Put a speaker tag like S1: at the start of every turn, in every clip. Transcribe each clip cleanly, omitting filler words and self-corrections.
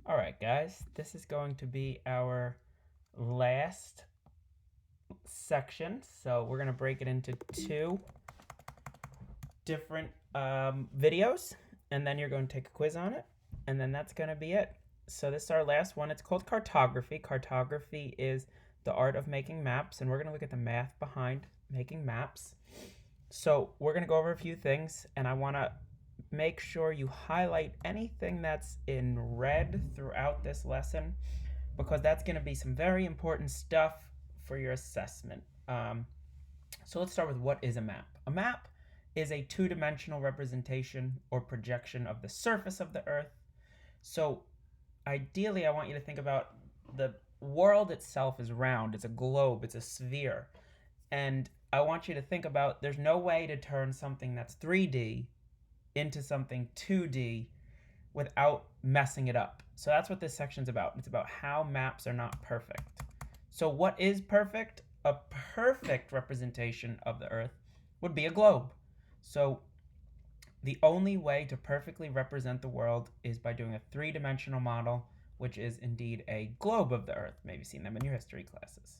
S1: All right, guys, this is going to be our last section. So we're going to break it into two different videos, and then you're going to take a quiz on it, and then that's going to be it. So this is our last one. It's called cartography. Cartography is the art of making maps, and we're going to look at the math behind making maps. So we're going to go over a few things, and I want to make sure you highlight anything that's in red throughout this lesson because that's going to be some very important stuff for your assessment. So let's start with what is a map. A map is a two-dimensional representation or projection of the surface of the Earth. So ideally, I want you to think about the world itself is round. It's a globe. It's a sphere. And I want you to think about there's no way to turn something that's 3D into something 2D without messing it up. So that's what this section's about. It's about how maps are not perfect. So what is perfect? A perfect representation of the Earth would be a globe. So the only way to perfectly represent the world is by doing a three-dimensional model, which is indeed a globe of the Earth. Maybe you've seen them in your history classes.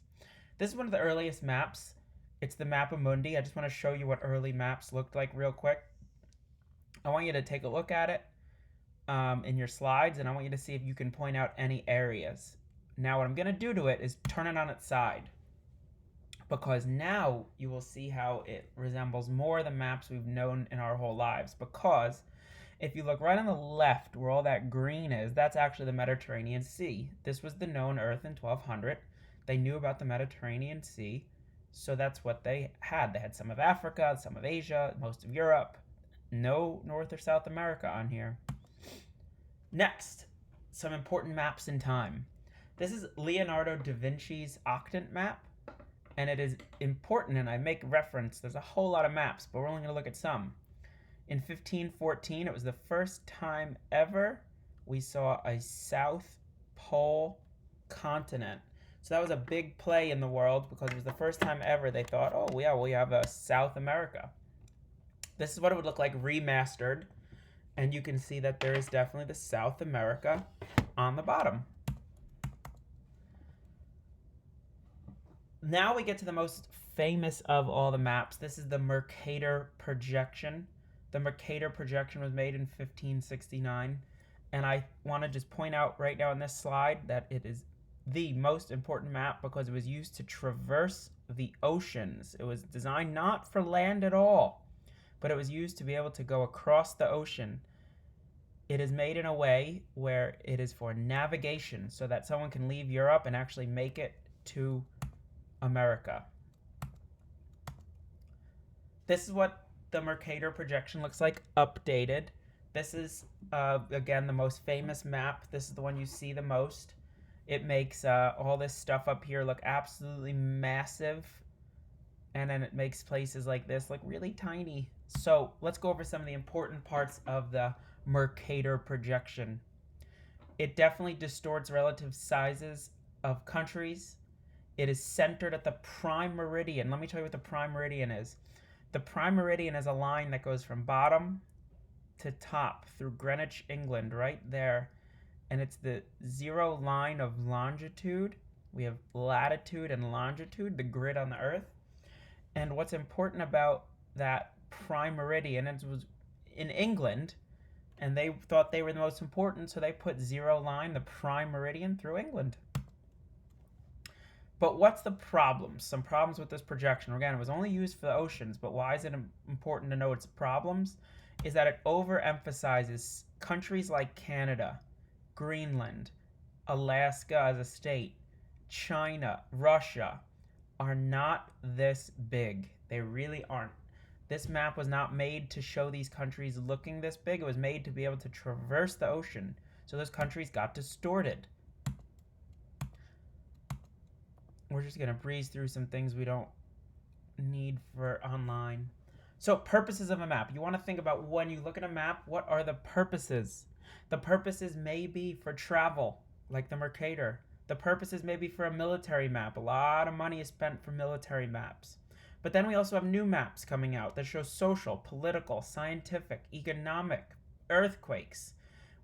S1: This is one of the earliest maps. It's the Mappa Mundi. I just want to show you what early maps looked like real quick. I want you to take a look at it in your slides, and I want you to see if you can point out any areas. Now what I'm going to do to it is turn it on its side, because now you will see how it resembles more the maps we've known in our whole lives. Because if you look right on the left where all that green is, that's actually the Mediterranean Sea. This was the known Earth in 1200. They knew about the Mediterranean Sea, so that's what they had. They had some of Africa, some of Asia, most of Europe. No North or South America on here. Next, some important maps in time. This is Leonardo da Vinci's octant map, and it is important, and I make reference, there's a whole lot of maps, but we're only going to look at some. In 1514, it was the first time ever we saw a South Pole continent. So that was a big play in the world because it was the first time ever they thought, oh yeah, we have a South America. This is what it would look like remastered, and you can see that there is definitely the South America on the bottom. Now we get to the most famous of all the maps. This is the Mercator projection. The Mercator projection was made in 1569, and I want to just point out right now on this slide that it is the most important map because it was used to traverse the oceans. It was designed not for land at all, but it was used to be able to go across the ocean. It is made in a way where it is for navigation so that someone can leave Europe and actually make it to America. This is what the Mercator projection looks like updated. This is, again, the most famous map. This is the one you see the most. It makes all this stuff up here look absolutely massive. And then it makes places like this look really tiny. So let's go over some of the important parts of the Mercator projection. It definitely distorts relative sizes of countries. It is centered at the prime meridian. Let me tell you what the prime meridian is. The prime meridian is a line that goes from bottom to top through Greenwich, England, right there. And it's the zero line of longitude. We have latitude and longitude, the grid on the Earth. And what's important about that prime meridian, it was in England, and they thought they were the most important, so they put zero line, the prime meridian, through England. But what's the problem? Some problems with this projection. Again, it was only used for the oceans, but why is it important to know its problems? Is that it overemphasizes countries like Canada, Greenland, Alaska as a state, China, Russia are not this big. They really aren't. This map was not made to show these countries looking this big. It was made to be able to traverse the ocean. So those countries got distorted. We're just going to breeze through some things we don't need for online. So purposes of a map. You want to think about when you look at a map, what are the purposes? The purposes may be for travel, like the Mercator. The purposes may be for a military map. A lot of money is spent for military maps. But then we also have new maps coming out that show social, political, scientific, economic, earthquakes,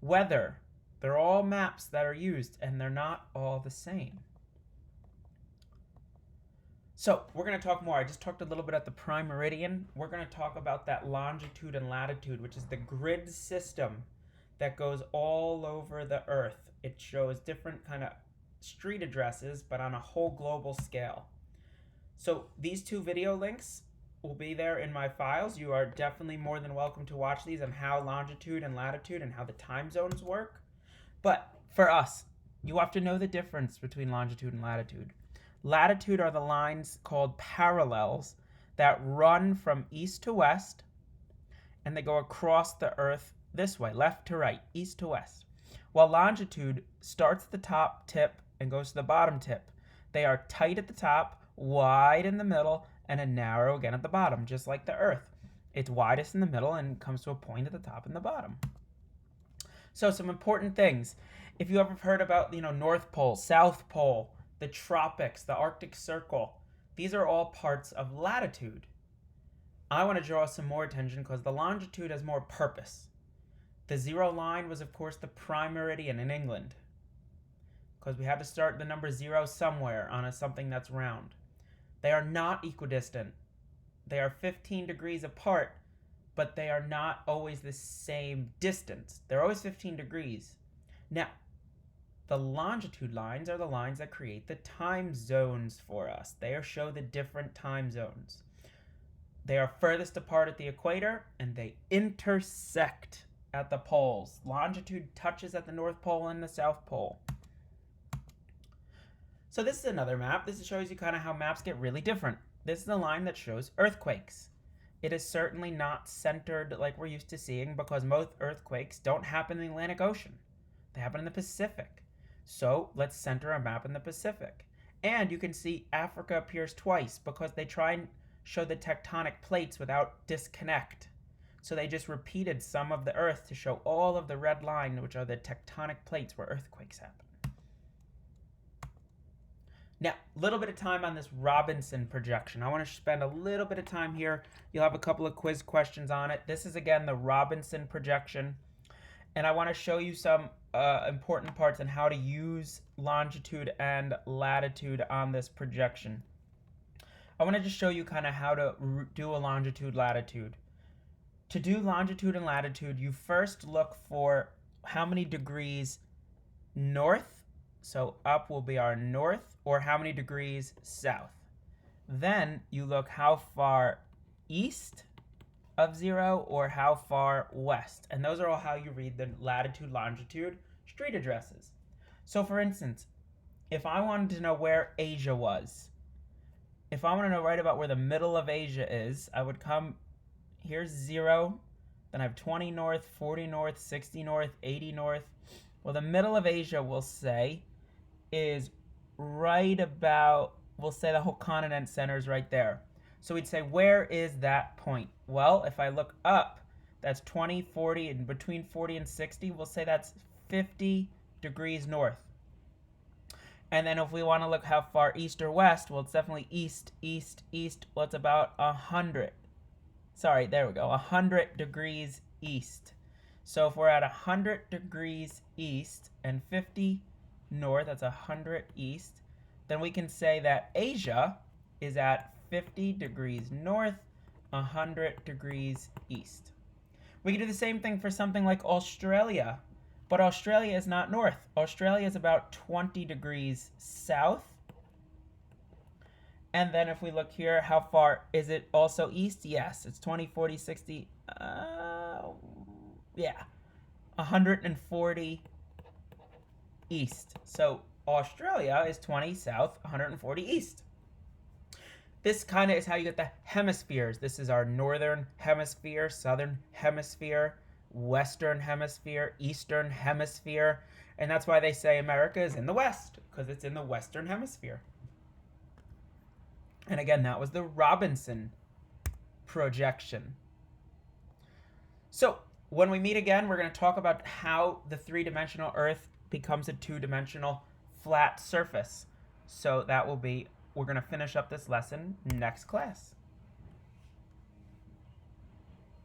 S1: weather, They're all maps that are used, and they're not all the same. So we're going to talk more. I just talked a little bit at the prime meridian. We're going to talk about that longitude and latitude, which is the grid system that goes all over the Earth. It shows different kind of street addresses, but on a whole global scale. So these two video links will be there in my files. You are definitely more than welcome to watch these on how longitude and latitude and how the time zones work. But for us, you have to know the difference between longitude and latitude. Latitude are the lines called parallels that run from east to west, and they go across the Earth this way, left to right, east to west. While longitude starts at the top tip and goes to the bottom tip. They are tight at the top, wide in the middle, and a narrow again at the bottom, just like the Earth. It's widest in the middle and comes to a point at the top and the bottom. So some important things. If you ever heard about, North Pole, South Pole, the tropics, the Arctic Circle, these are all parts of latitude. I want to draw some more attention because the longitude has more purpose. The zero line was, of course, the prime meridian in England, because we had to start the number 0 somewhere on something that's round. They are not equidistant. They are 15 degrees apart, but they are not always the same distance. They're always 15 degrees. Now, the longitude lines are the lines that create the time zones for us. They show the different time zones. They are furthest apart at the equator, and they intersect at the poles. Longitude touches at the North Pole and the South Pole. So this is another map. This shows you kind of how maps get really different. This is the line that shows earthquakes. It is certainly not centered like we're used to seeing, because most earthquakes don't happen in the Atlantic Ocean. They happen in the Pacific. So let's center a map in the Pacific. And you can see Africa appears twice because they try and show the tectonic plates without disconnect. So they just repeated some of the Earth to show all of the red line, which are the tectonic plates where earthquakes happen. Now, a little bit of time on this Robinson projection. I want to spend a little bit of time here. You'll have a couple of quiz questions on it. This is, again, the Robinson projection. And I want to show you some important parts on how to use longitude and latitude on this projection. I want to just show you kind of how to do a longitude-latitude. To do longitude and latitude, you first look for how many degrees north, so up will be our north, or how many degrees south. Then you look how far east of 0 or how far west. And those are all how you read the latitude, longitude street addresses. So for instance, if I wanted to know where Asia was, if I want to know right about where the middle of Asia is, I would come, here's 0, then I have 20 north, 40 north, 60 north, 80 north. Well, the middle of Asia, we'll say, is right about, we'll say the whole continent center is right there. So we'd say, where is that point? Well, if I look up, that's 20, 40, and between 40 and 60, we'll say that's 50 degrees north. And then if we want to look how far east or west, well, it's definitely east, east, east. Well, it's about 100. Sorry, there we go, 100 degrees east. So if we're at 100 degrees east and 50 north, that's 100 east, then we can say that Asia is at 50 degrees north, 100 degrees east. We can do the same thing for something like Australia, but Australia is not north. Australia is about 20 degrees south. And then if we look here, how far is it also east? Yes, it's 20, 40, 60, 140 east. So Australia is 20 south, 140 east. This kind of is how you get the hemispheres. This is our northern hemisphere, southern hemisphere, western hemisphere, eastern hemisphere. And that's why they say America is in the west, because it's in the western hemisphere. And again, that was the Robinson projection. So when we meet again, we're going to talk about how the three-dimensional Earth becomes a two-dimensional flat surface. So that will be, we're going to finish up this lesson next class.